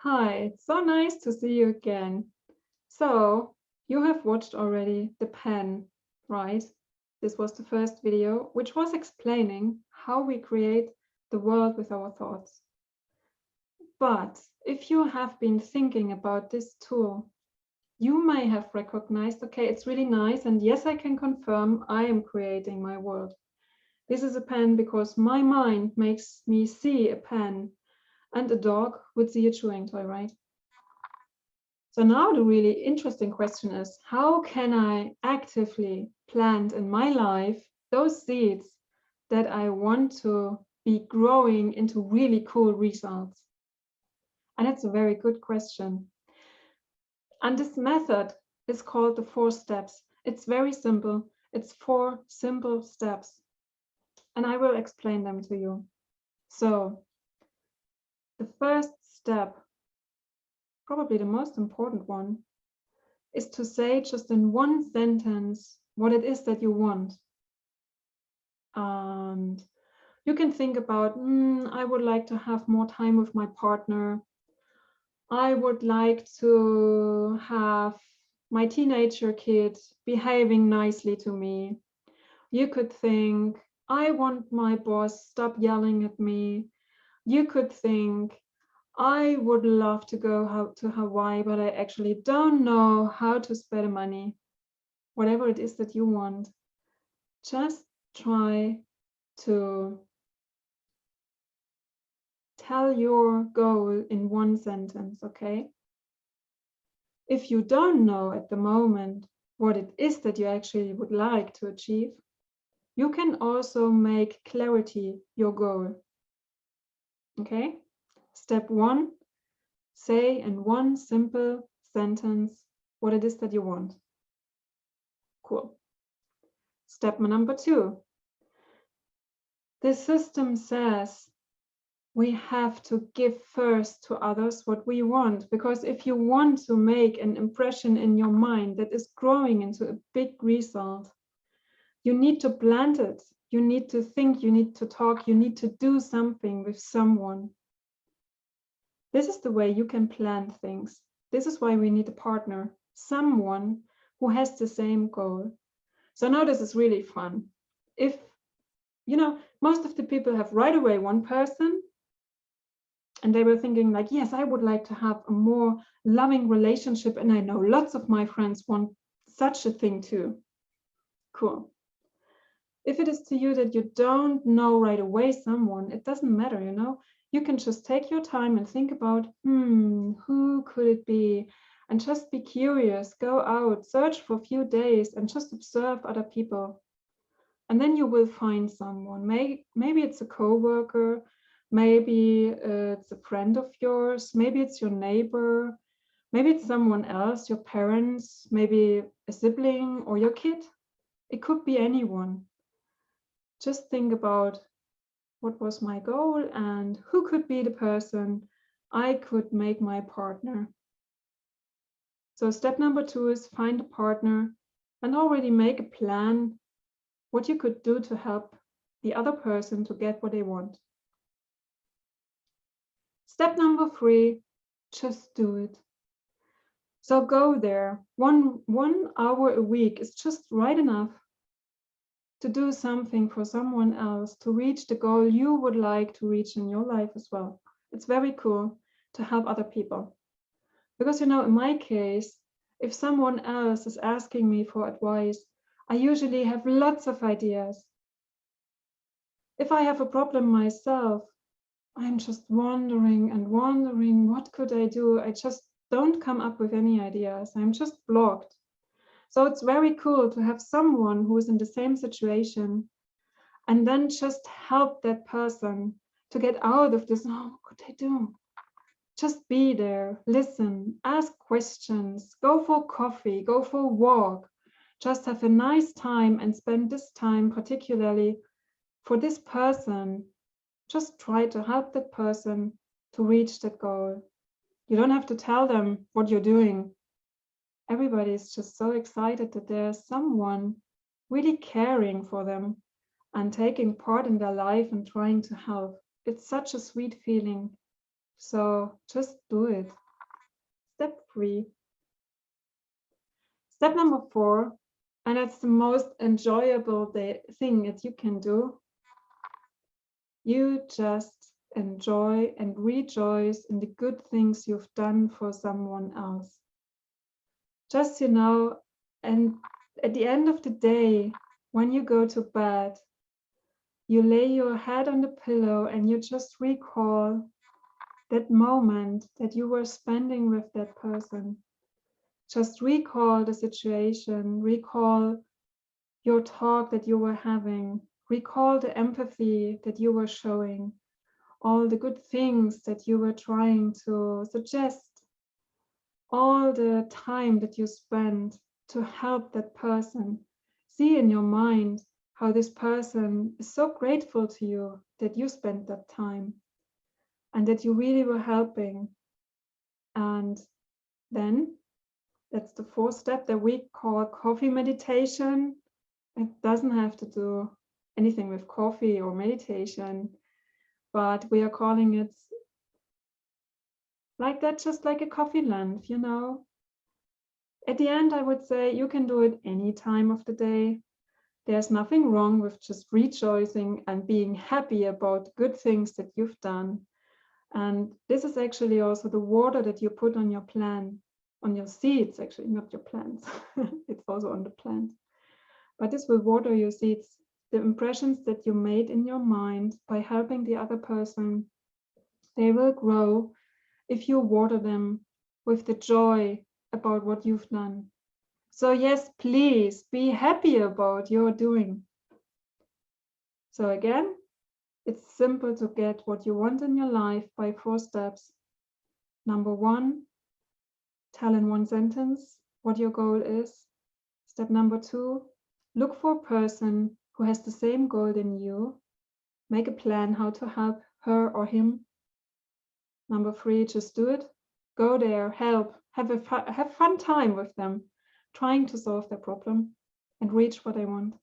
Hi, it's so nice to see you again. So, you have watched already The Pen, right? This was the first video, which was explaining how we create the world with our thoughts. But if you have been thinking about this tool, you may have recognized, okay, it's really nice, and yes, I can confirm I am creating my world. This is a pen because my mind makes me see a pen, and a dog would see a chewing toy, right? So now the really interesting question is, how can I actively plant in my life those seeds that I want to be growing into really cool results? And it's a very good question. And this method is called the 4 steps. It's very simple. It's 4 simple steps. And I will explain them to you. So the first step, probably the most important one, is to say just in one sentence what it is that you want. And you can think about, I would like to have more time with my partner. I would like to have my teenager kid behaving nicely to me. You could think, I want my boss stop yelling at me. You could think, I would love to go to Hawaii, but I actually don't know how to spend the money. Whatever it is that you want, just try to tell your goal in one sentence, okay? If you don't know at the moment what it is that you actually would like to achieve, you can also make clarity your goal, okay? Step 1, say in one simple sentence what it is that you want. Cool. Step number 2, the system says we have to give first to others what we want, because if you want to make an impression in your mind that is growing into a big result, you need to plant it. You need to think, you need to talk, you need to do something with someone. This is the way you can plant things. This is why we need a partner, someone who has the same goal. So now this is really fun. If, most of the people have right away one person, and they were thinking like, yes, I would like to have a more loving relationship, and I know lots of my friends want such a thing too. Cool. If it is to you that you don't know right away someone, it doesn't matter, you can just take your time and think about, who could it be? And just be curious, go out, search for a few days and just observe other people. And then you will find someone. Maybe it's a coworker, maybe it's a friend of yours, maybe it's your neighbor, maybe it's someone else, your parents, maybe a sibling or your kid. It could be anyone. Just think about, what was my goal and who could be the person I could make my partner. So step number 2 is find a partner and already make a plan what you could do to help the other person to get what they want. Step number 3, just do it. So go there. One hour a week is just right enough to do something for someone else, to reach the goal you would like to reach in your life as well. It's very cool to help other people. Because, in my case, if someone else is asking me for advice, I usually have lots of ideas. If I have a problem myself, I'm just wondering and wondering, what could I do? I just don't come up with any ideas. I'm just blocked. So it's very cool to have someone who is in the same situation and then just help that person to get out of this, oh, what could I do? Just be there, listen, ask questions, go for coffee, go for a walk. Just have a nice time and spend this time particularly for this person. Just try to help that person to reach that goal. You don't have to tell them what you're doing. Everybody is just so excited that there's someone really caring for them and taking part in their life and trying to help. It's such a sweet feeling. So just do it. Step 3. Step number 4, and that's the most enjoyable thing that you can do. You just enjoy and rejoice in the good things you've done for someone else. Just, and at the end of the day, when you go to bed, you lay your head on the pillow and you just recall that moment that you were spending with that person. Just recall the situation, recall your talk that you were having, recall the empathy that you were showing, all the good things that you were trying to suggest, all the time that you spent to help that person. See in your mind how this person is so grateful to you that you spent that time and that you really were helping. And then that's the 4th step that we call coffee meditation. It doesn't have to do anything with coffee or meditation, but we are calling it like that, just like a coffee lamp, At the end, I would say you can do it any time of the day. There's nothing wrong with just rejoicing and being happy about good things that you've done. And this is actually also the water that you put on your plant, on your seeds, actually, not your plants. It's also on the plant. But this will water your seeds, the impressions that you made in your mind by helping the other person. They will grow if you water them with the joy about what you've done. So yes, please be happy about your doing. So again, it's simple to get what you want in your life by 4 steps. Number 1, tell in 1 sentence what your goal is. Step number 2, look for a person who has the same goal than you. Make a plan how to help her or him. Number 3, just do it. Go there, help, have fun time with them, trying to solve their problem and reach what they want.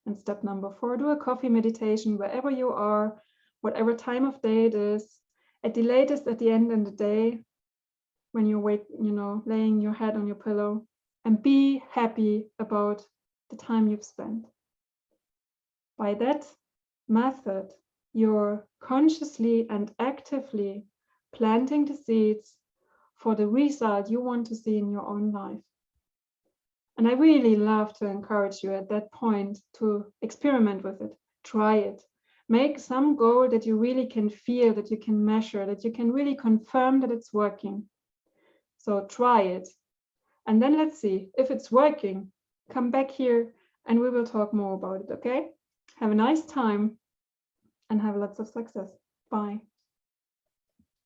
And step number 4, do a coffee meditation wherever you are, whatever time of day it is, at the latest at the end of the day, when you wake, laying your head on your pillow, and be happy about the time you've spent. By that method, you're consciously and actively planting the seeds for the result you want to see in your own life. And I really love to encourage you at that point to experiment with it, try it. Make some goal that you really can feel, that you can measure, that you can really confirm that it's working. So try it. And then let's see if it's working. Come back here and we will talk more about it, okay? Have a nice time and have lots of success. Bye.